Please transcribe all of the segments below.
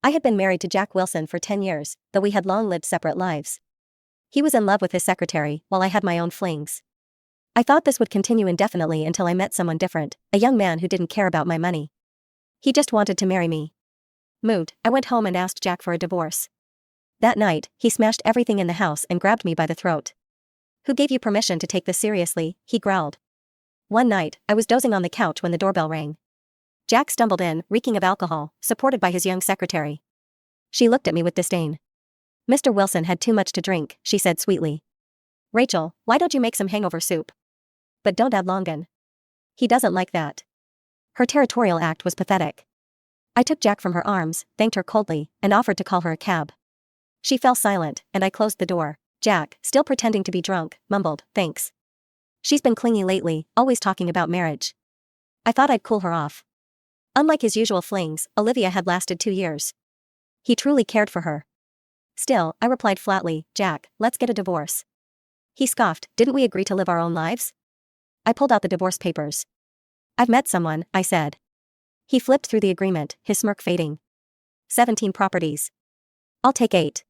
I had been married to Jack Wilson for 10 years, though we had long lived separate lives. He was in love with his secretary, while I had my own flings. I thought this would continue indefinitely until I met someone different, a young man who didn't care about my money. He just wanted to marry me. Moved, I went home and asked Jack for a divorce. That night, he smashed everything in the house and grabbed me by the throat. "Who gave you permission to take this seriously?" he growled. One night, I was dozing on the couch when the doorbell rang. Jack stumbled in, reeking of alcohol, supported by his young secretary. She looked at me with disdain. "Mr. Wilson had too much to drink," she said sweetly. "Rachel, why don't you make some hangover soup? But don't add longan. He doesn't like that." Her territorial act was pathetic. I took Jack from her arms, thanked her coldly, and offered to call her a cab. She fell silent, and I closed the door. Jack, still pretending to be drunk, mumbled, "Thanks. She's been clingy lately, always talking about marriage." I thought I'd cool her off. Unlike his usual flings, Olivia had lasted 2 years. He truly cared for her. Still, I replied flatly, "Jack, let's get a divorce." He scoffed, "Didn't we agree to live our own lives?" I pulled out the divorce papers. "I've met someone," I said. He flipped through the agreement, his smirk fading. 17 properties. "I'll take 8.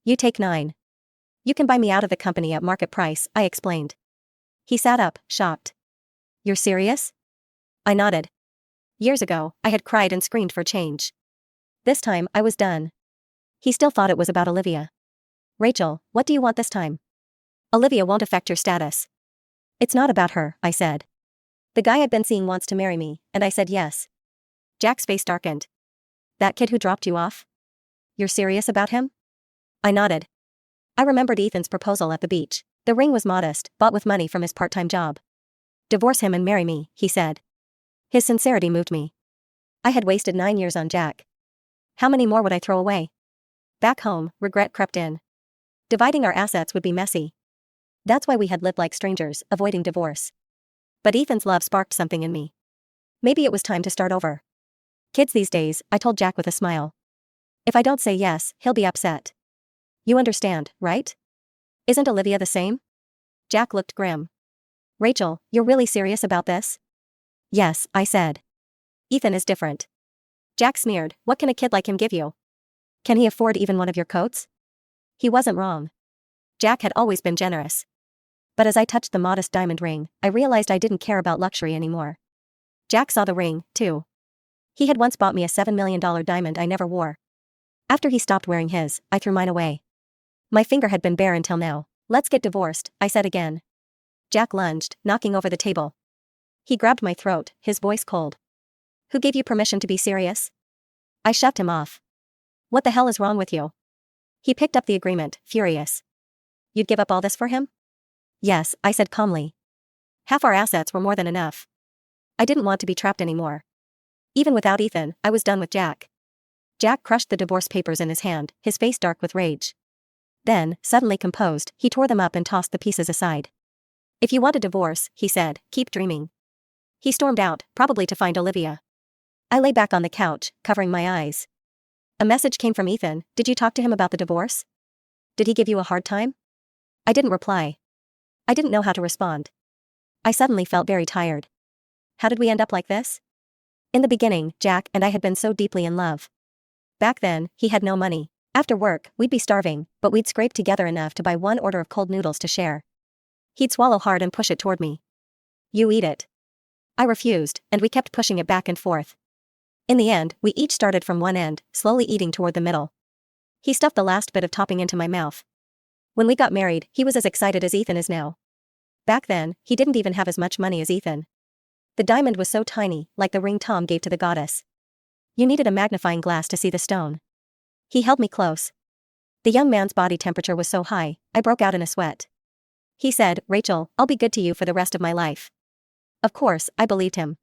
You take 9. You can buy me out of the company at market price," I explained. He sat up, shocked. "You're serious?" I nodded. Years ago, I had cried and screamed for change. This time, I was done. He still thought it was about Olivia. "Rachel, what do you want this time?" "Olivia won't affect your status." "It's not about her," I said. "The guy I've been seeing wants to marry me, and I said yes." Jack's face darkened. "That kid who dropped you off? You're serious about him?" I nodded. I remembered Ethan's proposal at the beach. The ring was modest, bought with money from his part-time job. "Divorce him and marry me," he said. His sincerity moved me. I had wasted 9 years on Jack. How many more would I throw away? Back home, regret crept in. Dividing our assets would be messy. That's why we had lived like strangers, avoiding divorce. But Ethan's love sparked something in me. Maybe it was time to start over. "Kids these days," I told Jack with a smile. "If I don't say yes, he'll be upset. You understand, right? Isn't Olivia the same?" Jack looked grim. "Rachel, you're really serious about this?" "Yes," I said. "Ethan is different." Jack sneered, "What can a kid like him give you? Can he afford even one of your coats?" He wasn't wrong. Jack had always been generous. But as I touched the modest diamond ring, I realized I didn't care about luxury anymore. Jack saw the ring, too. He had once bought me a $7 million diamond I never wore. After he stopped wearing his, I threw mine away. My finger had been bare until now. "Let's get divorced," I said again. Jack lunged, knocking over the table. He grabbed my throat, his voice cold. "Who gave you permission to be serious?" I shoved him off. "What the hell is wrong with you?" He picked up the agreement, furious. "You'd give up all this for him?" "Yes," I said calmly. Half our assets were more than enough. I didn't want to be trapped anymore. Even without Ethan, I was done with Jack. Jack crushed the divorce papers in his hand, his face dark with rage. Then, suddenly composed, he tore them up and tossed the pieces aside. "If you want a divorce," he said, "keep dreaming." He stormed out, probably to find Olivia. I lay back on the couch, covering my eyes. A message came from Ethan. "Did you talk to him about the divorce? Did he give you a hard time?" I didn't reply. I didn't know how to respond. I suddenly felt very tired. How did we end up like this? In the beginning, Jack and I had been so deeply in love. Back then, he had no money. After work, we'd be starving, but we'd scrape together enough to buy one order of cold noodles to share. He'd swallow hard and push it toward me. "You eat it." I refused, and we kept pushing it back and forth. In the end, we each started from one end, slowly eating toward the middle. He stuffed the last bit of topping into my mouth. When we got married, he was as excited as Ethan is now. Back then, he didn't even have as much money as Ethan. The diamond was so tiny, like the ring Tom gave to the goddess. You needed a magnifying glass to see the stone. He held me close. The young man's body temperature was so high, I broke out in a sweat. He said, "Rachel, I'll be good to you for the rest of my life." Of course, I believed him.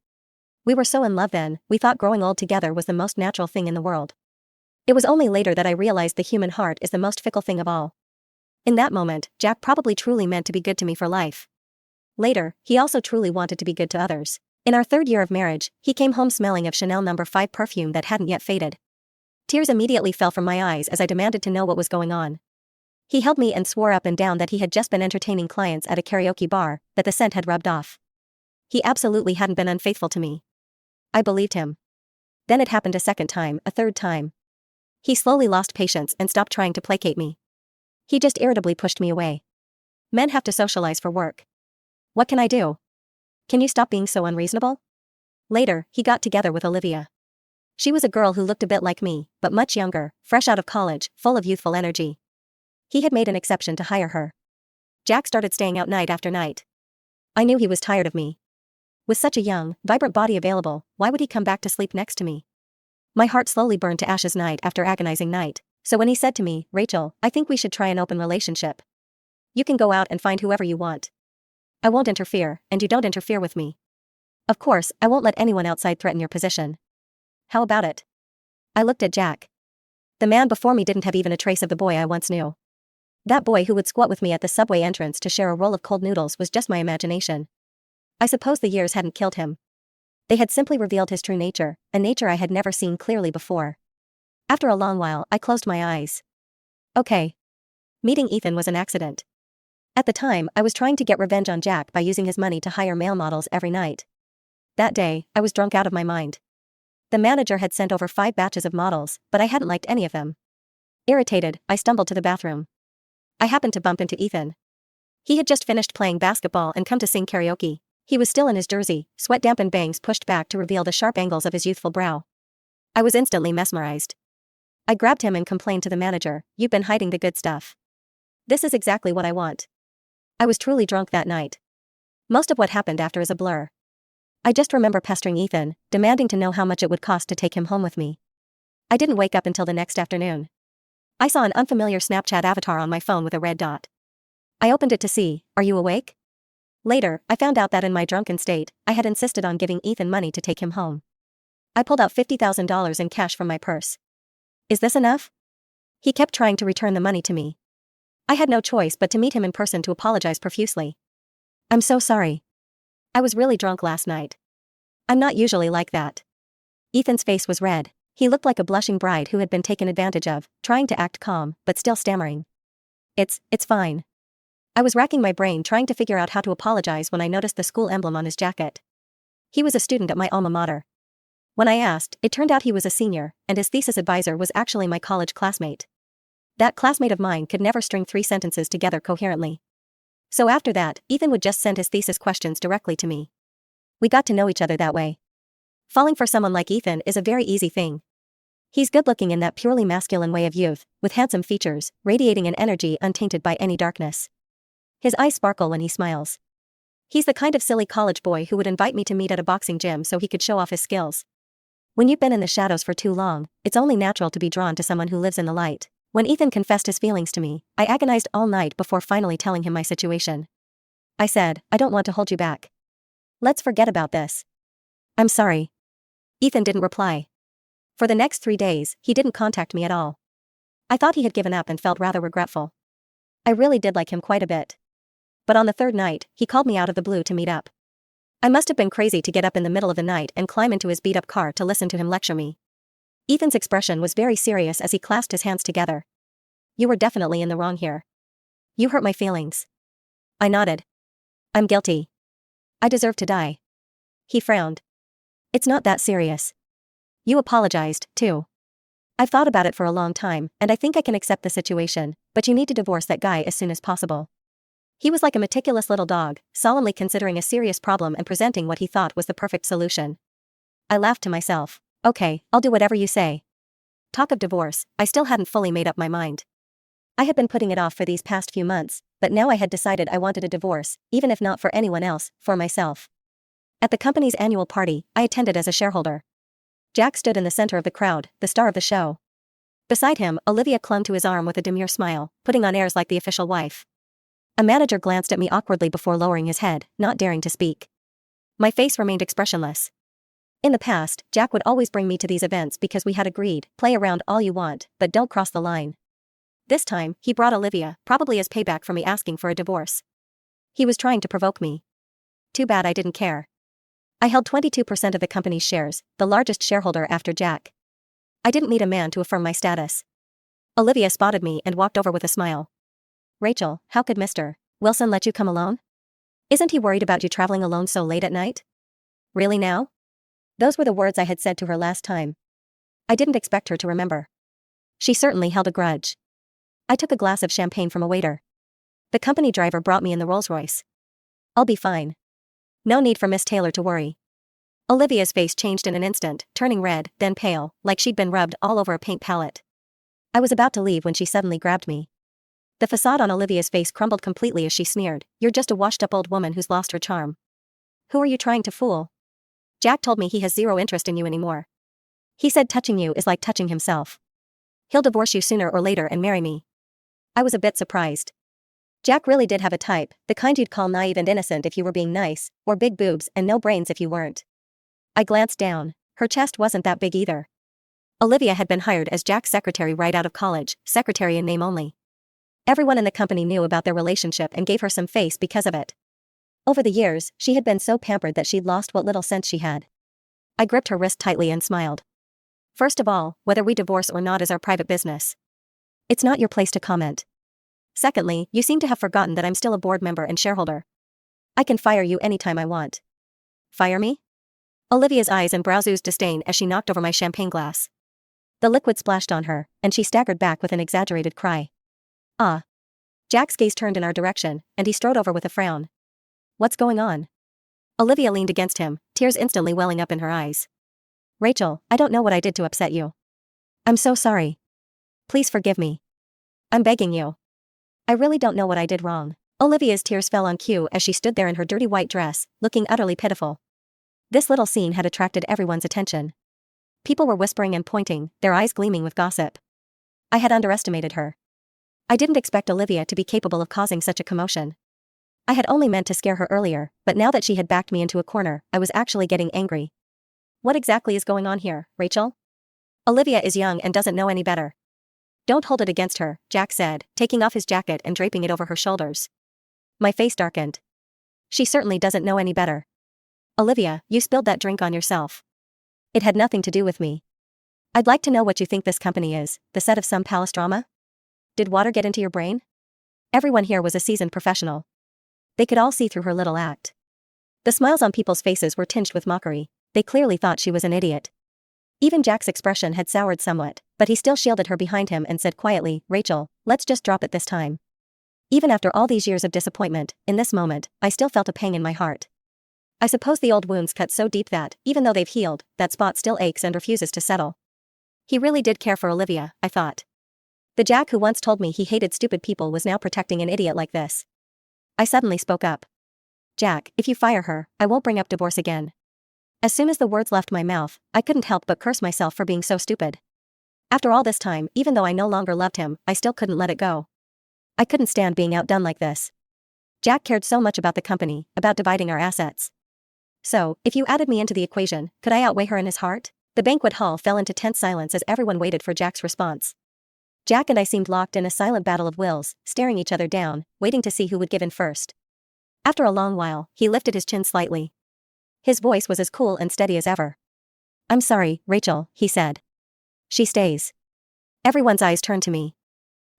We were so in love then, we thought growing old together was the most natural thing in the world. It was only later that I realized the human heart is the most fickle thing of all. In that moment, Jack probably truly meant to be good to me for life. Later, he also truly wanted to be good to others. In our 3rd year of marriage, he came home smelling of Chanel No. 5 perfume that hadn't yet faded. Tears immediately fell from my eyes as I demanded to know what was going on. He held me and swore up and down that he had just been entertaining clients at a karaoke bar, that the scent had rubbed off. He absolutely hadn't been unfaithful to me. I believed him. Then it happened a second time, a third time. He slowly lost patience and stopped trying to placate me. He just irritably pushed me away. Men have to socialize for work. What can I do? Can you stop being so unreasonable? Later, he got together with Olivia. She was a girl who looked a bit like me, but much younger, fresh out of college, full of youthful energy. He had made an exception to hire her. Jack started staying out night after night. I knew he was tired of me. With such a young, vibrant body available, why would he come back to sleep next to me? My heart slowly burned to ashes night after agonizing night, so when he said to me, "Rachel, I think we should try an open relationship. You can go out and find whoever you want. I won't interfere, and you don't interfere with me. Of course, I won't let anyone outside threaten your position. How about it?" I looked at Jack. The man before me didn't have even a trace of the boy I once knew. That boy who would squat with me at the subway entrance to share a roll of cold noodles was just my imagination. I suppose the years hadn't killed him. They had simply revealed his true nature, a nature I had never seen clearly before. After a long while, I closed my eyes. Okay. Meeting Ethan was an accident. At the time, I was trying to get revenge on Jack by using his money to hire male models every night. That day, I was drunk out of my mind. The manager had sent over 5 batches of models, but I hadn't liked any of them. Irritated, I stumbled to the bathroom. I happened to bump into Ethan. He had just finished playing basketball and come to sing karaoke. He was still in his jersey, sweat-dampened bangs pushed back to reveal the sharp angles of his youthful brow. I was instantly mesmerized. I grabbed him and complained to the manager, "You've been hiding the good stuff. This is exactly what I want." I was truly drunk that night. Most of what happened after is a blur. I just remember pestering Ethan, demanding to know how much it would cost to take him home with me. I didn't wake up until the next afternoon. I saw an unfamiliar Snapchat avatar on my phone with a red dot. I opened it to see, "Are you awake?" Later, I found out that in my drunken state, I had insisted on giving Ethan money to take him home. I pulled out $50,000 in cash from my purse. "Is this enough?" He kept trying to return the money to me. I had no choice but to meet him in person to apologize profusely. "I'm so sorry. I was really drunk last night. I'm not usually like that." Ethan's face was red. He looked like a blushing bride who had been taken advantage of, trying to act calm, but still stammering. It's fine." I was racking my brain trying to figure out how to apologize when I noticed the school emblem on his jacket. He was a student at my alma mater. When I asked, it turned out he was a senior, and his thesis advisor was actually my college classmate. That classmate of mine could never string 3 sentences together coherently. So after that, Ethan would just send his thesis questions directly to me. We got to know each other that way. Falling for someone like Ethan is a very easy thing. He's good-looking in that purely masculine way of youth, with handsome features, radiating an energy untainted by any darkness. His eyes sparkle when he smiles. He's the kind of silly college boy who would invite me to meet at a boxing gym so he could show off his skills. When you've been in the shadows for too long, it's only natural to be drawn to someone who lives in the light. When Ethan confessed his feelings to me, I agonized all night before finally telling him my situation. I said, "I don't want to hold you back. Let's forget about this." "I'm sorry." Ethan didn't reply. For the next 3 days, he didn't contact me at all. I thought he had given up and felt rather regretful. I really did like him quite a bit. But on the 3rd night, he called me out of the blue to meet up. I must have been crazy to get up in the middle of the night and climb into his beat-up car to listen to him lecture me. Ethan's expression was very serious as he clasped his hands together. "You were definitely in the wrong here. You hurt my feelings." I nodded. "I'm guilty. I deserve to die." He frowned. "It's not that serious. You apologized, too. I've thought about it for a long time, and I think I can accept the situation, but you need to divorce that guy as soon as possible." He was like a meticulous little dog, solemnly considering a serious problem and presenting what he thought was the perfect solution. I laughed to myself. "Okay, I'll do whatever you say." Talk of divorce, I still hadn't fully made up my mind. I had been putting it off for these past few months, but now I had decided I wanted a divorce, even if not for anyone else, for myself. At the company's annual party, I attended as a shareholder. Jack stood in the center of the crowd, the star of the show. Beside him, Olivia clung to his arm with a demure smile, putting on airs like the official wife. A manager glanced at me awkwardly before lowering his head, not daring to speak. My face remained expressionless. In the past, Jack would always bring me to these events because we had agreed, play around all you want, but don't cross the line. This time, he brought Olivia, probably as payback for me asking for a divorce. He was trying to provoke me. Too bad I didn't care. I held 22% of the company's shares, the largest shareholder after Jack. I didn't need a man to affirm my status. Olivia spotted me and walked over with a smile. "Rachel, how could Mr. Wilson let you come alone? Isn't he worried about you traveling alone so late at night?" "Really now?" Those were the words I had said to her last time. I didn't expect her to remember. She certainly held a grudge. I took a glass of champagne from a waiter. The company driver brought me in the Rolls-Royce. I'll be fine. No need for Miss Taylor to worry. Olivia's face changed in an instant, turning red, then pale, like she'd been rubbed all over a paint palette. I was about to leave when she suddenly grabbed me. The facade on Olivia's face crumbled completely as she sneered, "You're just a washed-up old woman who's lost her charm. Who are you trying to fool? Jack told me he has zero interest in you anymore. He said touching you is like touching himself. He'll divorce you sooner or later and marry me." I was a bit surprised. Jack really did have a type, the kind you'd call naive and innocent if you were being nice, or big boobs and no brains if you weren't. I glanced down. Her chest wasn't that big either. Olivia had been hired as Jack's secretary right out of college, secretary in name only. Everyone in the company knew about their relationship and gave her some face because of it. Over the years, she had been so pampered that she'd lost what little sense she had. I gripped her wrist tightly and smiled. "First of all, whether we divorce or not is our private business. It's not your place to comment. Secondly, you seem to have forgotten that I'm still a board member and shareholder. I can fire you anytime I want." "Fire me?" Olivia's eyes and brows oozed disdain as she knocked over my champagne glass. The liquid splashed on her, and she staggered back with an exaggerated cry. "Ah." Jack's gaze turned in our direction, and he strode over with a frown. "What's going on?" Olivia leaned against him, tears instantly welling up in her eyes. "Rachel, I don't know what I did to upset you. I'm so sorry. Please forgive me. I'm begging you. I really don't know what I did wrong." Olivia's tears fell on cue as she stood there in her dirty white dress, looking utterly pitiful. This little scene had attracted everyone's attention. People were whispering and pointing, their eyes gleaming with gossip. I had underestimated her. I didn't expect Olivia to be capable of causing such a commotion. I had only meant to scare her earlier, but now that she had backed me into a corner, I was actually getting angry. "What exactly is going on here, Rachel? Olivia is young and doesn't know any better." "Don't hold it against her," Jack said, taking off his jacket and draping it over her shoulders. My face darkened. "She certainly doesn't know any better. Olivia, you spilled that drink on yourself. It had nothing to do with me. I'd like to know what you think this company is, the set of some palace drama? Did water get into your brain?" Everyone here was a seasoned professional. They could all see through her little act. The smiles on people's faces were tinged with mockery. They clearly thought she was an idiot. Even Jack's expression had soured somewhat, but he still shielded her behind him and said quietly, "Rachel, let's just drop it this time." Even after all these years of disappointment, in this moment, I still felt a pang in my heart. I suppose the old wounds cut so deep that, even though they've healed, that spot still aches and refuses to settle. He really did care for Olivia, I thought. The Jack who once told me he hated stupid people was now protecting an idiot like this. I suddenly spoke up. "Jack, if you fire her, I won't bring up divorce again." As soon as the words left my mouth, I couldn't help but curse myself for being so stupid. After all this time, even though I no longer loved him, I still couldn't let it go. I couldn't stand being outdone like this. Jack cared so much about the company, about dividing our assets. So, if you added me into the equation, could I outweigh her in his heart? The banquet hall fell into tense silence as everyone waited for Jack's response. Jack and I seemed locked in a silent battle of wills, staring each other down, waiting to see who would give in first. After a long while, he lifted his chin slightly. His voice was as cool and steady as ever. "I'm sorry, Rachel," he said. "She stays." Everyone's eyes turned to me.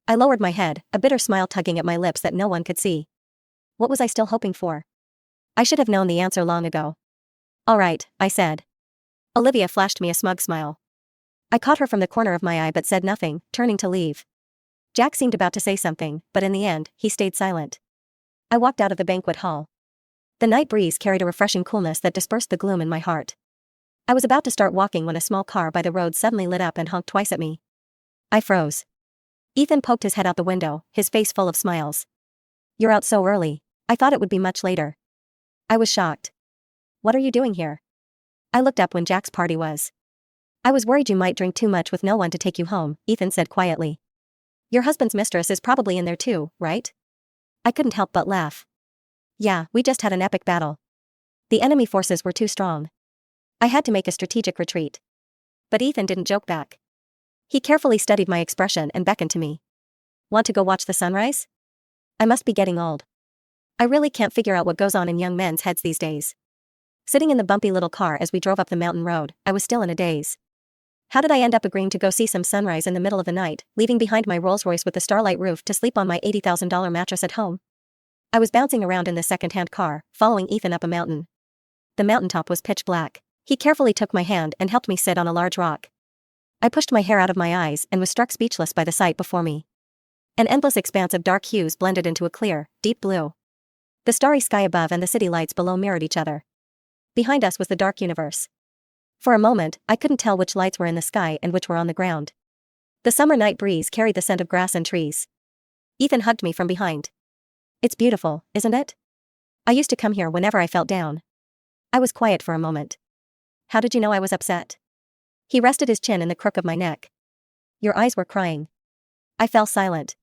I lowered my head, a bitter smile tugging at my lips that no one could see. What was I still hoping for? I should have known the answer long ago. "All right," I said. Olivia flashed me a smug smile. I caught her from the corner of my eye but said nothing, turning to leave. Jack seemed about to say something, but in the end, he stayed silent. I walked out of the banquet hall. The night breeze carried a refreshing coolness that dispersed the gloom in my heart. I was about to start walking when a small car by the road suddenly lit up and honked twice at me. I froze. Ethan poked his head out the window, his face full of smiles. "You're out so early. I thought it would be much later." I was shocked. "What are you doing here?" I looked up when Jack's party was. "I was worried you might drink too much with no one to take you home," Ethan said quietly. "Your husband's mistress is probably in there too, right?" I couldn't help but laugh. "Yeah, we just had an epic battle. The enemy forces were too strong. I had to make a strategic retreat." But Ethan didn't joke back. He carefully studied my expression and beckoned to me. "Want to go watch the sunrise?" I must be getting old. I really can't figure out what goes on in young men's heads these days. Sitting in the bumpy little car as we drove up the mountain road, I was still in a daze. How did I end up agreeing to go see some sunrise in the middle of the night, leaving behind my Rolls-Royce with the starlight roof to sleep on my $80,000 mattress at home? I was bouncing around in the second-hand car, following Ethan up a mountain. The mountaintop was pitch black. He carefully took my hand and helped me sit on a large rock. I pushed my hair out of my eyes and was struck speechless by the sight before me. An endless expanse of dark hues blended into a clear, deep blue. The starry sky above and the city lights below mirrored each other. Behind us was the dark universe. For a moment, I couldn't tell which lights were in the sky and which were on the ground. The summer night breeze carried the scent of grass and trees. Ethan hugged me from behind. It's beautiful, isn't it? I used to come here whenever I felt down. I was quiet for a moment. How did you know I was upset? He rested his chin in the crook of my neck. Your eyes were crying. I fell silent.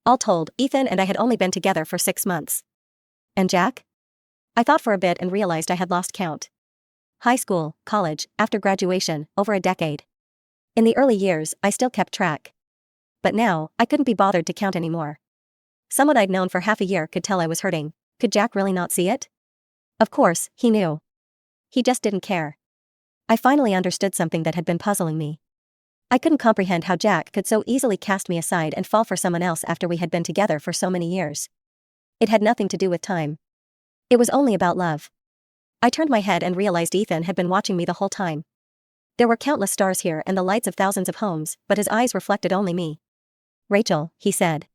All told, Ethan and I had only been together for 6 months. And Jack? I thought for a bit and realized I had lost count. High school, college, after graduation, over a decade. In the early years, I still kept track. But now, I couldn't be bothered to count anymore. Someone I'd known for half a year could tell I was hurting. Could Jack really not see it? Of course, he knew. He just didn't care. I finally understood something that had been puzzling me. I couldn't comprehend how Jack could so easily cast me aside and fall for someone else after we had been together for so many years. It had nothing to do with time. It was only about love. I turned my head and realized Ethan had been watching me the whole time. There were countless stars here and the lights of thousands of homes, but his eyes reflected only me. Rachel, he said.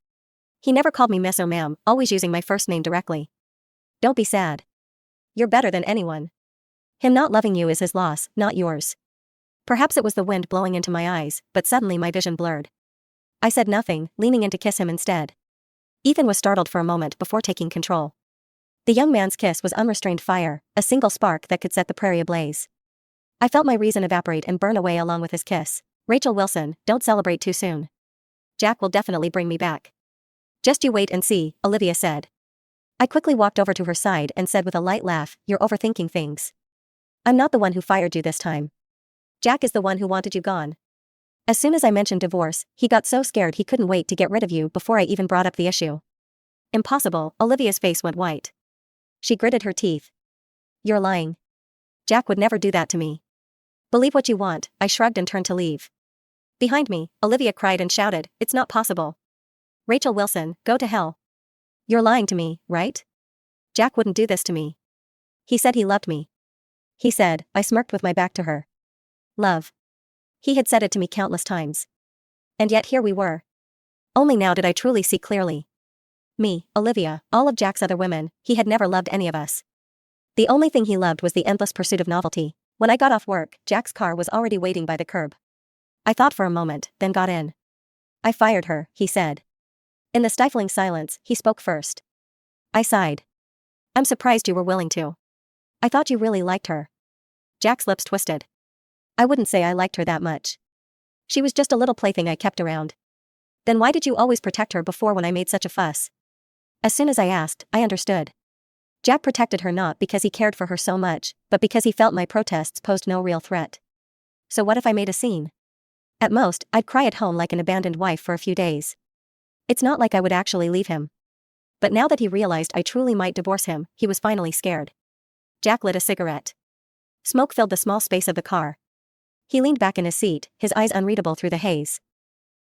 He never called me miss or ma'am, always using my first name directly. Don't be sad. You're better than anyone. Him not loving you is his loss, not yours. Perhaps it was the wind blowing into my eyes, but suddenly my vision blurred. I said nothing, leaning in to kiss him instead. Ethan was startled for a moment before taking control. The young man's kiss was unrestrained fire, a single spark that could set the prairie ablaze. I felt my reason evaporate and burn away along with his kiss. Rachel Wilson, don't celebrate too soon. Jack will definitely bring me back. Just you wait and see, Olivia said. I quickly walked over to her side and said with a light laugh, you're overthinking things. I'm not the one who fired you this time. Jack is the one who wanted you gone. As soon as I mentioned divorce, he got so scared he couldn't wait to get rid of you before I even brought up the issue. Impossible, Olivia's face went white. She gritted her teeth. You're lying. Jack would never do that to me. Believe what you want, I shrugged and turned to leave. Behind me, Olivia cried and shouted, it's not possible. Rachel Wilson, go to hell. You're lying to me, right? Jack wouldn't do this to me. He said he loved me. He said, I smirked with my back to her. Love. He had said it to me countless times. And yet here we were. Only now did I truly see clearly. Me, Olivia, all of Jack's other women, he had never loved any of us. The only thing he loved was the endless pursuit of novelty. When I got off work, Jack's car was already waiting by the curb. I thought for a moment, then got in. I fired her, he said. In the stifling silence, he spoke first. I sighed. I'm surprised you were willing to. I thought you really liked her. Jack's lips twisted. I wouldn't say I liked her that much. She was just a little plaything I kept around. Then why did you always protect her before when I made such a fuss? As soon as I asked, I understood. Jack protected her not because he cared for her so much, but because he felt my protests posed no real threat. So what if I made a scene? At most, I'd cry at home like an abandoned wife for a few days. It's not like I would actually leave him. But now that he realized I truly might divorce him, he was finally scared. Jack lit a cigarette. Smoke filled the small space of the car. He leaned back in his seat, his eyes unreadable through the haze.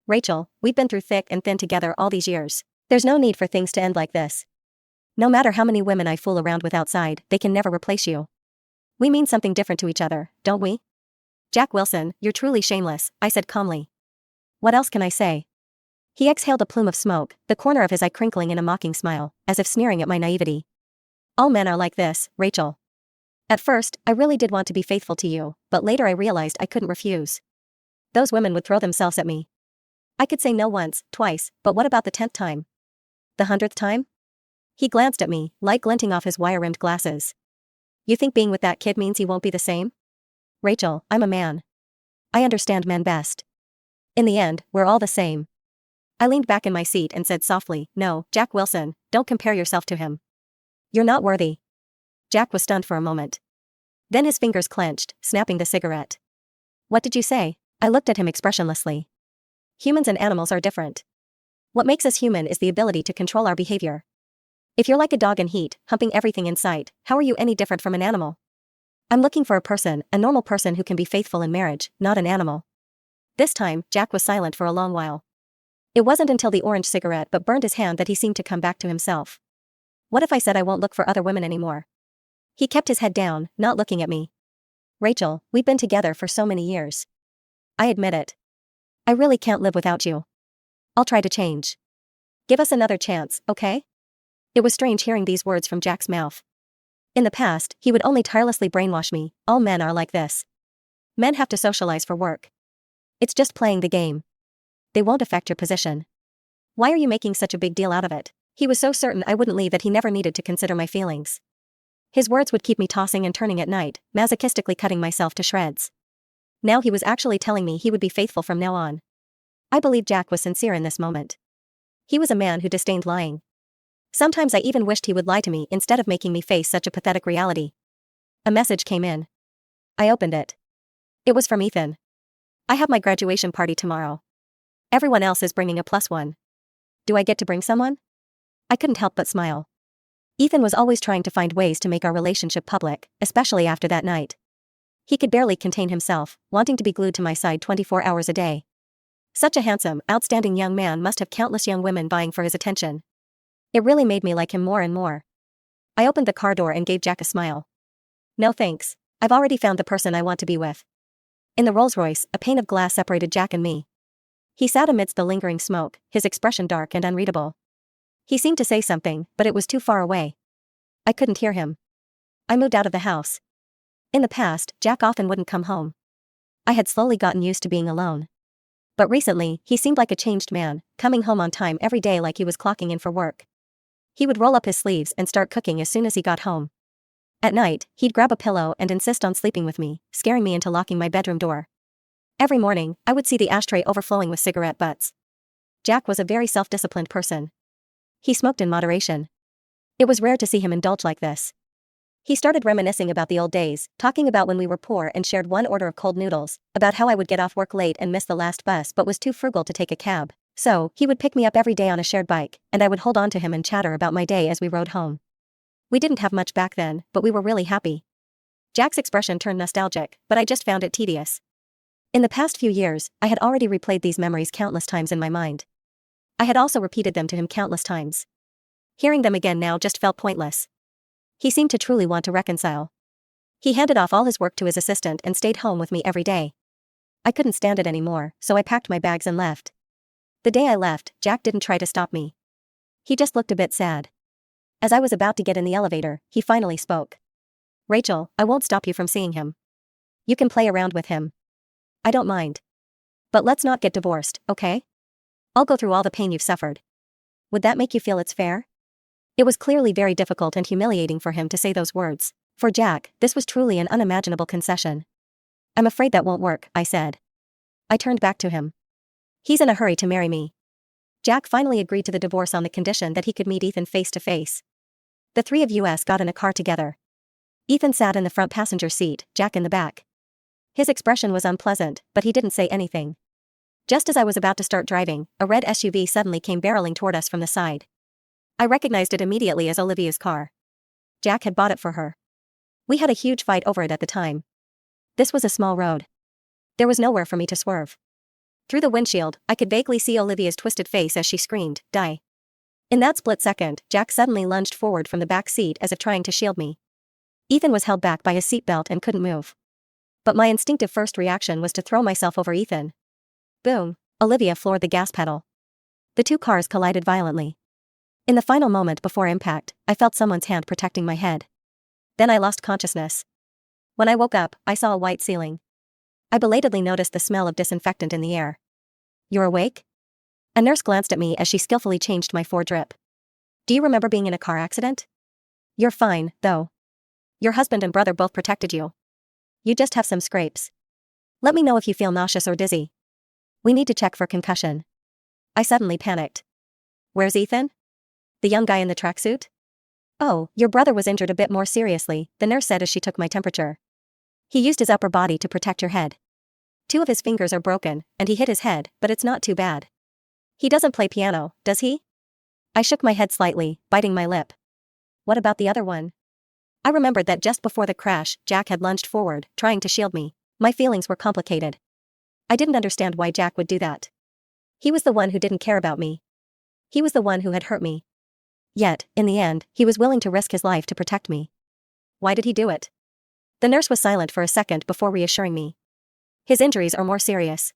Rachel, we've been through thick and thin together all these years. There's no need for things to end like this. No matter how many women I fool around with outside, they can never replace you. We mean something different to each other, don't we? Jack Wilson, you're truly shameless, I said calmly. What else can I say? He exhaled a plume of smoke, the corner of his eye crinkling in a mocking smile, as if sneering at my naivety. All men are like this, Rachel. At first, I really did want to be faithful to you, but later I realized I couldn't refuse. Those women would throw themselves at me. I could say no once, twice, but what about the 10th time? The 100th time? He glanced at me, light glinting off his wire-rimmed glasses. You think being with that kid means he won't be the same? Rachel, I'm a man. I understand men best. In the end, we're all the same. I leaned back in my seat and said softly, no, Jack Wilson, don't compare yourself to him. You're not worthy. Jack was stunned for a moment. Then his fingers clenched, snapping the cigarette. What did you say? I looked at him expressionlessly. Humans and animals are different. What makes us human is the ability to control our behavior. If you're like a dog in heat, humping everything in sight, how are you any different from an animal? I'm looking for a normal person who can be faithful in marriage, not an animal. This time, Jack was silent for a long while. It wasn't until the orange cigarette but burned his hand that he seemed to come back to himself. What if I said I won't look for other women anymore? He kept his head down, not looking at me. Rachel, we've been together for so many years. I admit it. I really can't live without you. I'll try to change. Give us another chance, okay? It was strange hearing these words from Jack's mouth. In the past, he would only tirelessly brainwash me. All men are like this. Men have to socialize for work. It's just playing the game. They won't affect your position. Why are you making such a big deal out of it? He was so certain I wouldn't leave that he never needed to consider my feelings. His words would keep me tossing and turning at night, masochistically cutting myself to shreds. Now he was actually telling me he would be faithful from now on. I believed Jack was sincere in this moment. He was a man who disdained lying. Sometimes I even wished he would lie to me instead of making me face such a pathetic reality. A message came in. I opened it. It was from Ethan. I have my graduation party tomorrow. Everyone else is bringing a +1. Do I get to bring someone? I couldn't help but smile. Ethan was always trying to find ways to make our relationship public, especially after that night. He could barely contain himself, wanting to be glued to my side 24 hours a day. Such a handsome, outstanding young man must have countless young women vying for his attention. It really made me like him more and more. I opened the car door and gave Jack a smile. No thanks, I've already found the person I want to be with. In the Rolls-Royce, a pane of glass separated Jack and me. He sat amidst the lingering smoke, his expression dark and unreadable. He seemed to say something, but it was too far away. I couldn't hear him. I moved out of the house. In the past, Jack often wouldn't come home. I had slowly gotten used to being alone. But recently, he seemed like a changed man, coming home on time every day like he was clocking in for work. He would roll up his sleeves and start cooking as soon as he got home. At night, he'd grab a pillow and insist on sleeping with me, scaring me into locking my bedroom door. Every morning, I would see the ashtray overflowing with cigarette butts. Jack was a very self-disciplined person. He smoked in moderation. It was rare to see him indulge like this. He started reminiscing about the old days, talking about when we were poor and shared one order of cold noodles, about how I would get off work late and miss the last bus but was too frugal to take a cab. So, he would pick me up every day on a shared bike, and I would hold on to him and chatter about my day as we rode home. We didn't have much back then, but we were really happy. Jack's expression turned nostalgic, but I just found it tedious. In the past few years, I had already replayed these memories countless times in my mind. I had also repeated them to him countless times. Hearing them again now just felt pointless. He seemed to truly want to reconcile. He handed off all his work to his assistant and stayed home with me every day. I couldn't stand it anymore, so I packed my bags and left. The day I left, Jack didn't try to stop me. He just looked a bit sad. As I was about to get in the elevator, he finally spoke. Rachel, I won't stop you from seeing him. You can play around with him. I don't mind. But let's not get divorced, okay? I'll go through all the pain you've suffered. Would that make you feel it's fair? It was clearly very difficult and humiliating for him to say those words. For Jack, this was truly an unimaginable concession. I'm afraid that won't work, I said. I turned back to him. He's in a hurry to marry me. Jack finally agreed to the divorce on the condition that he could meet Ethan face to face. The three of us got in a car together. Ethan sat in the front passenger seat, Jack in the back. His expression was unpleasant, but he didn't say anything. Just as I was about to start driving, a red SUV suddenly came barreling toward us from the side. I recognized it immediately as Olivia's car. Jack had bought it for her. We had a huge fight over it at the time. This was a small road. There was nowhere for me to swerve. Through the windshield, I could vaguely see Olivia's twisted face as she screamed, "Die." In that split second, Jack suddenly lunged forward from the back seat as if trying to shield me. Ethan was held back by his seatbelt and couldn't move. But my instinctive first reaction was to throw myself over Ethan. Boom! Olivia floored the gas pedal. The two cars collided violently. In the final moment before impact, I felt someone's hand protecting my head. Then I lost consciousness. When I woke up, I saw a white ceiling. I belatedly noticed the smell of disinfectant in the air. You're awake? A nurse glanced at me as she skillfully changed my drip. Do you remember being in a car accident? You're fine, though. Your husband and brother both protected you. You just have some scrapes. Let me know if you feel nauseous or dizzy. We need to check for concussion. I suddenly panicked. Where's Ethan? The young guy in the tracksuit? Oh, your brother was injured a bit more seriously, the nurse said as she took my temperature. He used his upper body to protect your head. 2 of his fingers are broken, and he hit his head, but it's not too bad. He doesn't play piano, does he? I shook my head slightly, biting my lip. What about the other one? I remembered that just before the crash, Jack had lunged forward, trying to shield me. My feelings were complicated. I didn't understand why Jack would do that. He was the one who didn't care about me. He was the one who had hurt me. Yet, in the end, he was willing to risk his life to protect me. Why did he do it? The nurse was silent for a second before reassuring me. His injuries are more serious.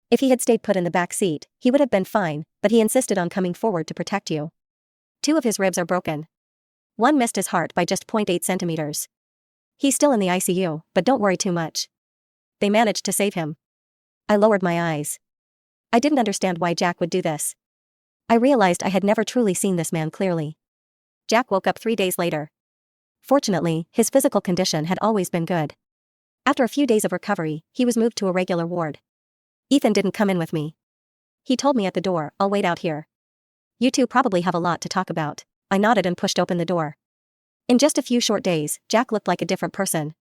If he had stayed put in the back seat, he would have been fine, but he insisted on coming forward to protect you. 2 of his ribs are broken. 1 missed his heart by just 0.8 centimeters. He's still in the ICU, but don't worry too much. They managed to save him. I lowered my eyes. I didn't understand why Jack would do this. I realized I had never truly seen this man clearly. Jack woke up 3 days later. Fortunately, his physical condition had always been good. After a few days of recovery, he was moved to a regular ward. Ethan didn't come in with me. He told me at the door, "I'll wait out here. You two probably have a lot to talk about." I nodded and pushed open the door. In just a few short days, Jack looked like a different person.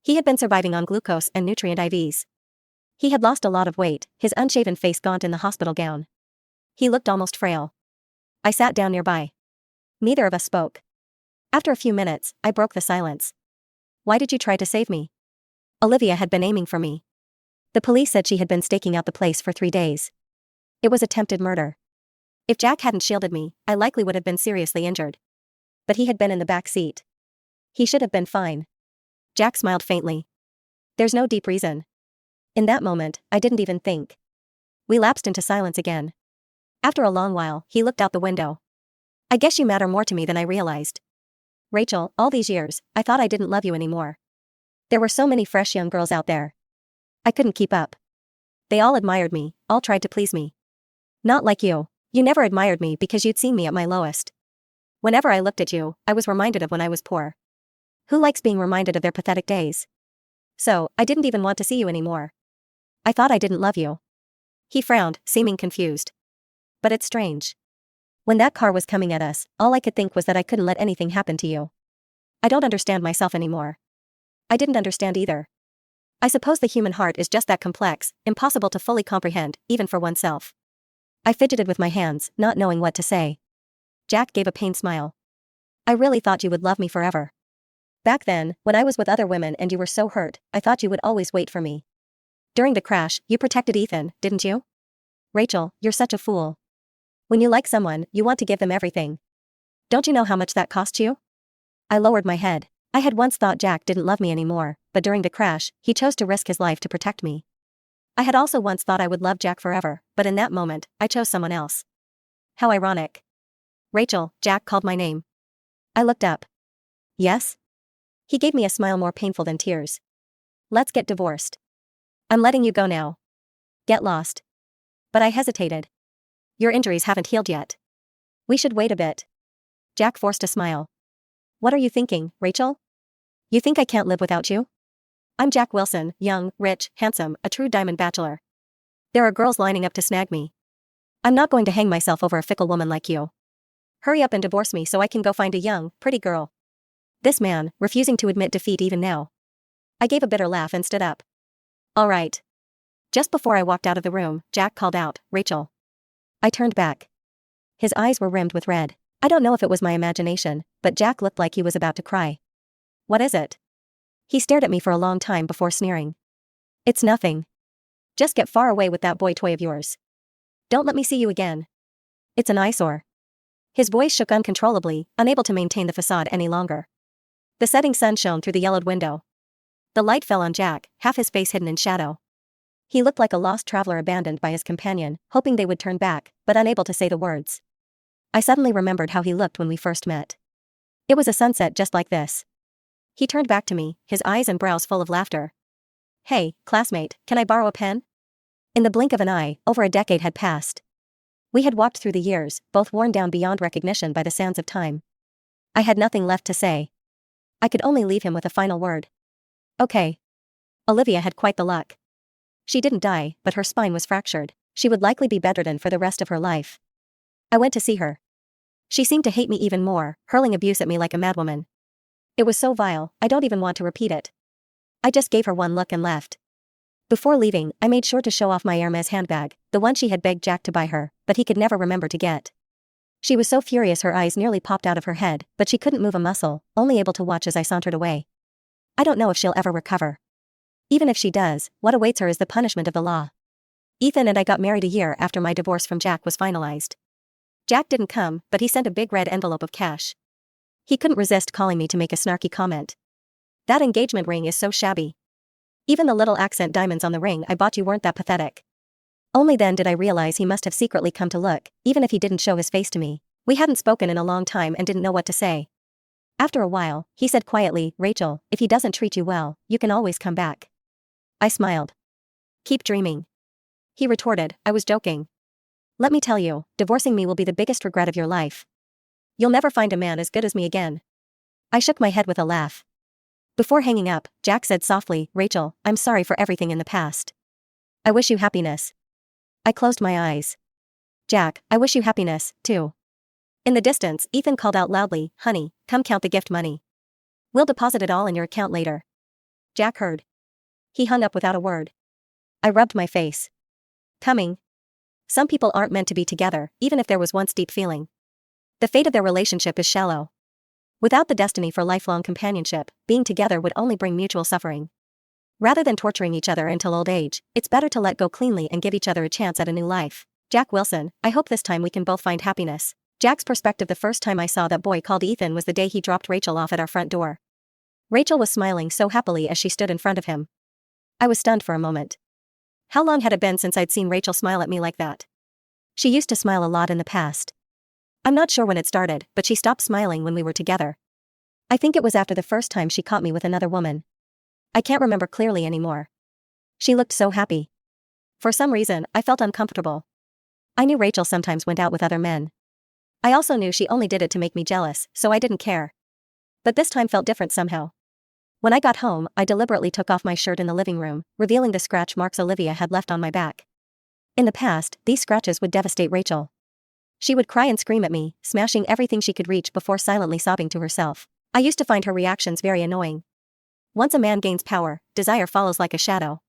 He had been surviving on glucose and nutrient IVs. He had lost a lot of weight, his unshaven face gaunt in the hospital gown. He looked almost frail. I sat down nearby. Neither of us spoke. After a few minutes, I broke the silence. "Why did you try to save me?" Olivia had been aiming for me. The police said she had been staking out the place for 3 days. It was attempted murder. If Jack hadn't shielded me, I likely would have been seriously injured. But he had been in the back seat. He should have been fine. Jack smiled faintly. There's no deep reason. In that moment, I didn't even think. We lapsed into silence again. After a long while, he looked out the window. "I guess you matter more to me than I realized. Rachel, all these years, I thought I didn't love you anymore. There were so many fresh young girls out there. I couldn't keep up. They all admired me, all tried to please me. Not like you. You never admired me because you'd seen me at my lowest. Whenever I looked at you, I was reminded of when I was poor. Who likes being reminded of their pathetic days? So, I didn't even want to see you anymore. I thought I didn't love you." He frowned, seeming confused. "But it's strange. When that car was coming at us, all I could think was that I couldn't let anything happen to you. I don't understand myself anymore." I didn't understand either. I suppose the human heart is just that complex, impossible to fully comprehend, even for oneself. I fidgeted with my hands, not knowing what to say. Jack gave a pained smile. "I really thought you would love me forever. Back then, when I was with other women and you were so hurt, I thought you would always wait for me. During the crash, you protected Ethan, didn't you? Rachel, you're such a fool. When you like someone, you want to give them everything. Don't you know how much that costs you?" I lowered my head. I had once thought Jack didn't love me anymore, but during the crash, he chose to risk his life to protect me. I had also once thought I would love Jack forever, but in that moment, I chose someone else. How ironic. "Rachel," Jack called my name. I looked up. "Yes?" He gave me a smile more painful than tears. "Let's get divorced. I'm letting you go now. Get lost." But I hesitated. "Your injuries haven't healed yet. We should wait a bit." Jack forced a smile. "What are you thinking, Rachel? You think I can't live without you? I'm Jack Wilson, young, rich, handsome, a true diamond bachelor. There are girls lining up to snag me. I'm not going to hang myself over a fickle woman like you. Hurry up and divorce me so I can go find a young, pretty girl." This man, refusing to admit defeat even now. I gave a bitter laugh and stood up. "All right." Just before I walked out of the room, Jack called out, "Rachel." I turned back. His eyes were rimmed with red. I don't know if it was my imagination, but Jack looked like he was about to cry. "What is it?" He stared at me for a long time before sneering. "It's nothing. Just get far away with that boy toy of yours. Don't let me see you again. It's an eyesore." His voice shook uncontrollably, unable to maintain the facade any longer. The setting sun shone through the yellowed window. The light fell on Jack, half his face hidden in shadow. He looked like a lost traveler abandoned by his companion, hoping they would turn back, but unable to say the words. I suddenly remembered how he looked when we first met. It was a sunset just like this. He turned back to me, his eyes and brows full of laughter. "Hey, classmate, can I borrow a pen?" In the blink of an eye, over a decade had passed. We had walked through the years, both worn down beyond recognition by the sands of time. I had nothing left to say. I could only leave him with a final word. "Okay." Olivia had quite the luck. She didn't die, but her spine was fractured. She would likely be bedridden for the rest of her life. I went to see her. She seemed to hate me even more, hurling abuse at me like a madwoman. It was so vile, I don't even want to repeat it. I just gave her one look and left. Before leaving, I made sure to show off my Hermes handbag, the one she had begged Jack to buy her, but he could never remember to get. She was so furious her eyes nearly popped out of her head, but she couldn't move a muscle, only able to watch as I sauntered away. I don't know if she'll ever recover. Even if she does, what awaits her is the punishment of the law. Ethan and I got married a year after my divorce from Jack was finalized. Jack didn't come, but he sent a big red envelope of cash. He couldn't resist calling me to make a snarky comment. "That engagement ring is so shabby." Even the little accent diamonds on the ring I bought you weren't that pathetic. Only then did I realize he must have secretly come to look, even if he didn't show his face to me. We hadn't spoken in a long time and didn't know what to say. After a while, he said quietly, "Rachel, if he doesn't treat you well, you can always come back." I smiled. "Keep dreaming." He retorted, "I was joking. Let me tell you, divorcing me will be the biggest regret of your life. You'll never find a man as good as me again." I shook my head with a laugh. Before hanging up, Jack said softly, "Rachel, I'm sorry for everything in the past. I wish you happiness." I closed my eyes. "Jack, I wish you happiness, too." In the distance, Ethan called out loudly, "Honey, come count the gift money. We'll deposit it all in your account later." Jack heard. He hung up without a word. I rubbed my face. Coming. Some people aren't meant to be together, even if there was once deep feeling. The fate of their relationship is shallow. Without the destiny for lifelong companionship, being together would only bring mutual suffering. Rather than torturing each other until old age, it's better to let go cleanly and give each other a chance at a new life. Jack Wilson, I hope this time we can both find happiness. Jack's perspective: the first time I saw that boy called Ethan was the day he dropped Rachel off at our front door. Rachel was smiling so happily as she stood in front of him. I was stunned for a moment. How long had it been since I'd seen Rachel smile at me like that? She used to smile a lot in the past. I'm not sure when it started, but she stopped smiling when we were together. I think it was after the first time she caught me with another woman. I can't remember clearly anymore. She looked so happy. For some reason, I felt uncomfortable. I knew Rachel sometimes went out with other men. I also knew she only did it to make me jealous, so I didn't care. But this time felt different somehow. When I got home, I deliberately took off my shirt in the living room, revealing the scratch marks Olivia had left on my back. In the past, these scratches would devastate Rachel. She would cry and scream at me, smashing everything she could reach before silently sobbing to herself. I used to find her reactions very annoying. Once a man gains power, desire follows like a shadow.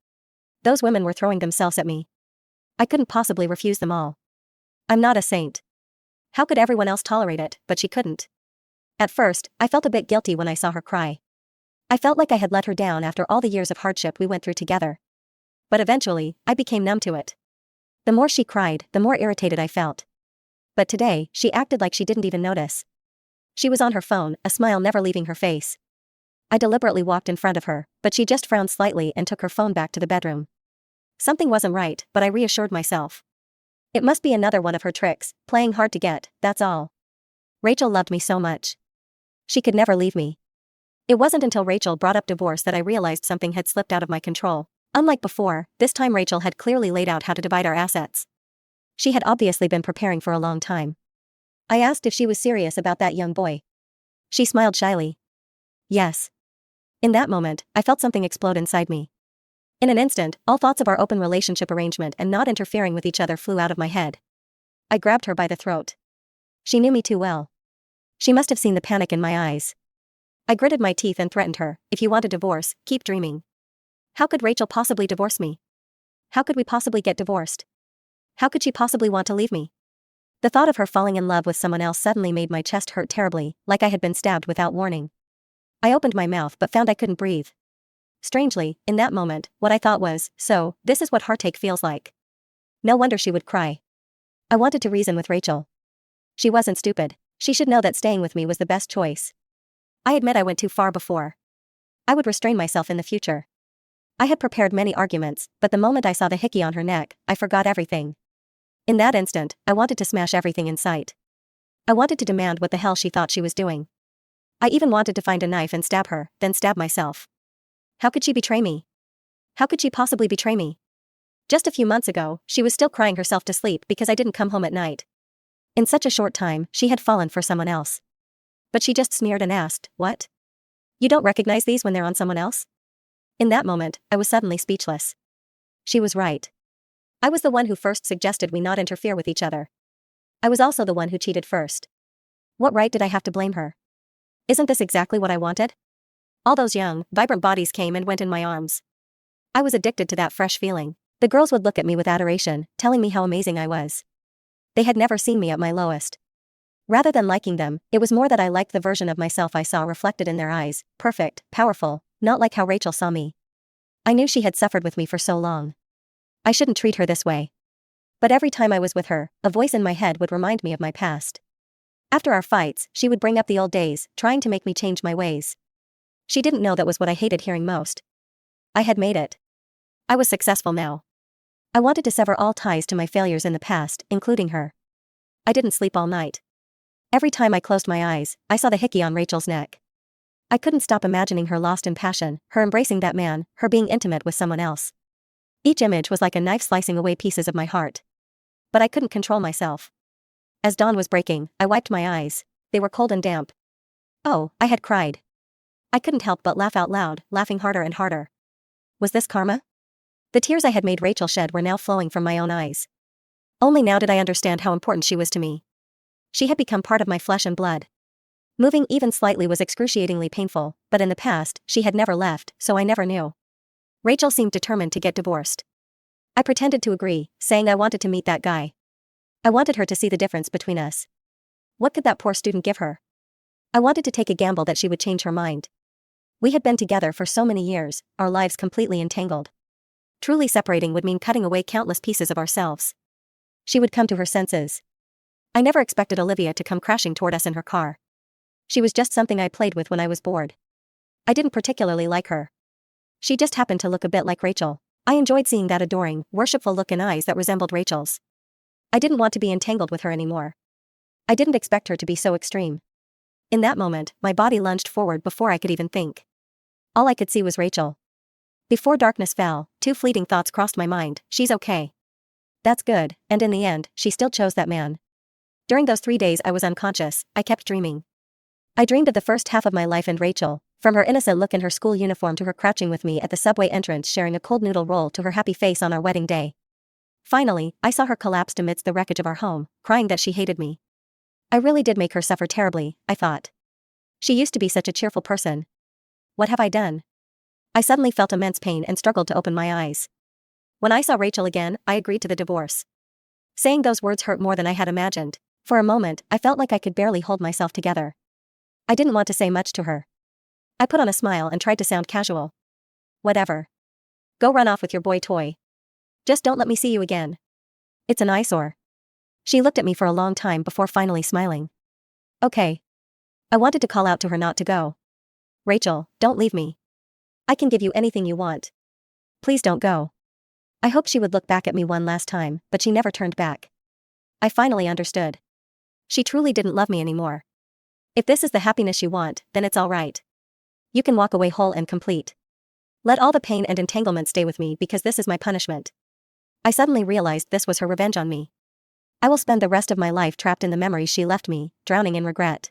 Those women were throwing themselves at me. I couldn't possibly refuse them all. I'm not a saint. How could everyone else tolerate it, but she couldn't? At first, I felt a bit guilty when I saw her cry. I felt like I had let her down after all the years of hardship we went through together. But eventually, I became numb to it. The more she cried, the more irritated I felt. But today, she acted like she didn't even notice. She was on her phone, a smile never leaving her face. I deliberately walked in front of her, but she just frowned slightly and took her phone back to the bedroom. Something wasn't right, but I reassured myself. It must be another one of her tricks, playing hard to get, that's all. Rachel loved me so much. She could never leave me. It wasn't until Rachel brought up divorce that I realized something had slipped out of my control. Unlike before, this time Rachel had clearly laid out how to divide our assets. She had obviously been preparing for a long time. I asked if she was serious about that young boy. She smiled shyly. Yes. In that moment, I felt something explode inside me. In an instant, all thoughts of our open relationship arrangement and not interfering with each other flew out of my head. I grabbed her by the throat. She knew me too well. She must have seen the panic in my eyes. I gritted my teeth and threatened her, "If you want a divorce, keep dreaming." How could Rachel possibly divorce me? How could we possibly get divorced? How could she possibly want to leave me? The thought of her falling in love with someone else suddenly made my chest hurt terribly, like I had been stabbed without warning. I opened my mouth but found I couldn't breathe. Strangely, in that moment, what I thought was, so, this is what heartache feels like. No wonder she would cry. I wanted to reason with Rachel. She wasn't stupid. She should know that staying with me was the best choice. I admit I went too far before. I would restrain myself in the future. I had prepared many arguments, but the moment I saw the hickey on her neck, I forgot everything. In that instant, I wanted to smash everything in sight. I wanted to demand what the hell she thought she was doing. I even wanted to find a knife and stab her, then stab myself. How could she betray me? How could she possibly betray me? Just a few months ago, she was still crying herself to sleep because I didn't come home at night. In such a short time, she had fallen for someone else. But she just sneered and asked, "What? You don't recognize these when they're on someone else?" In that moment, I was suddenly speechless. She was right. I was the one who first suggested we not interfere with each other. I was also the one who cheated first. What right did I have to blame her? Isn't this exactly what I wanted? All those young, vibrant bodies came and went in my arms. I was addicted to that fresh feeling. The girls would look at me with adoration, telling me how amazing I was. They had never seen me at my lowest. Rather than liking them, it was more that I liked the version of myself I saw reflected in their eyes, perfect, powerful, not like how Rachel saw me. I knew she had suffered with me for so long. I shouldn't treat her this way. But every time I was with her, a voice in my head would remind me of my past. After our fights, she would bring up the old days, trying to make me change my ways. She didn't know that was what I hated hearing most. I had made it. I was successful now. I wanted to sever all ties to my failures in the past, including her. I didn't sleep all night. Every time I closed my eyes, I saw the hickey on Rachel's neck. I couldn't stop imagining her lost in passion, her embracing that man, her being intimate with someone else. Each image was like a knife slicing away pieces of my heart. But I couldn't control myself. As dawn was breaking, I wiped my eyes. They were cold and damp. Oh, I had cried. I couldn't help but laugh out loud, laughing harder and harder. Was this karma? The tears I had made Rachel shed were now flowing from my own eyes. Only now did I understand how important she was to me. She had become part of my flesh and blood. Moving even slightly was excruciatingly painful, but in the past, she had never left, so I never knew. Rachel seemed determined to get divorced. I pretended to agree, saying I wanted to meet that guy. I wanted her to see the difference between us. What could that poor student give her? I wanted to take a gamble that she would change her mind. We had been together for so many years, our lives completely entangled. Truly separating would mean cutting away countless pieces of ourselves. She would come to her senses. I never expected Olivia to come crashing toward us in her car. She was just something I played with when I was bored. I didn't particularly like her. She just happened to look a bit like Rachel. I enjoyed seeing that adoring, worshipful look in eyes that resembled Rachel's. I didn't want to be entangled with her anymore. I didn't expect her to be so extreme. In that moment, my body lunged forward before I could even think. All I could see was Rachel. Before darkness fell, two fleeting thoughts crossed my mind: she's okay. That's good, and in the end, she still chose that man. During those 3 days I was unconscious, I kept dreaming. I dreamed of the first half of my life and Rachel, from her innocent look in her school uniform to her crouching with me at the subway entrance sharing a cold noodle roll to her happy face on our wedding day. Finally, I saw her collapsed amidst the wreckage of our home, crying that she hated me. I really did make her suffer terribly, I thought. She used to be such a cheerful person. What have I done? I suddenly felt immense pain and struggled to open my eyes. When I saw Rachel again, I agreed to the divorce. Saying those words hurt more than I had imagined. For a moment, I felt like I could barely hold myself together. I didn't want to say much to her. I put on a smile and tried to sound casual. Whatever. Go run off with your boy toy. Just don't let me see you again. It's an eyesore. She looked at me for a long time before finally smiling. Okay. I wanted to call out to her not to go. Rachel, don't leave me. I can give you anything you want. Please don't go. I hoped she would look back at me one last time, but she never turned back. I finally understood. She truly didn't love me anymore. If this is the happiness you want, then it's all right. You can walk away whole and complete. Let all the pain and entanglement stay with me because this is my punishment. I suddenly realized this was her revenge on me. I will spend the rest of my life trapped in the memories she left me, drowning in regret.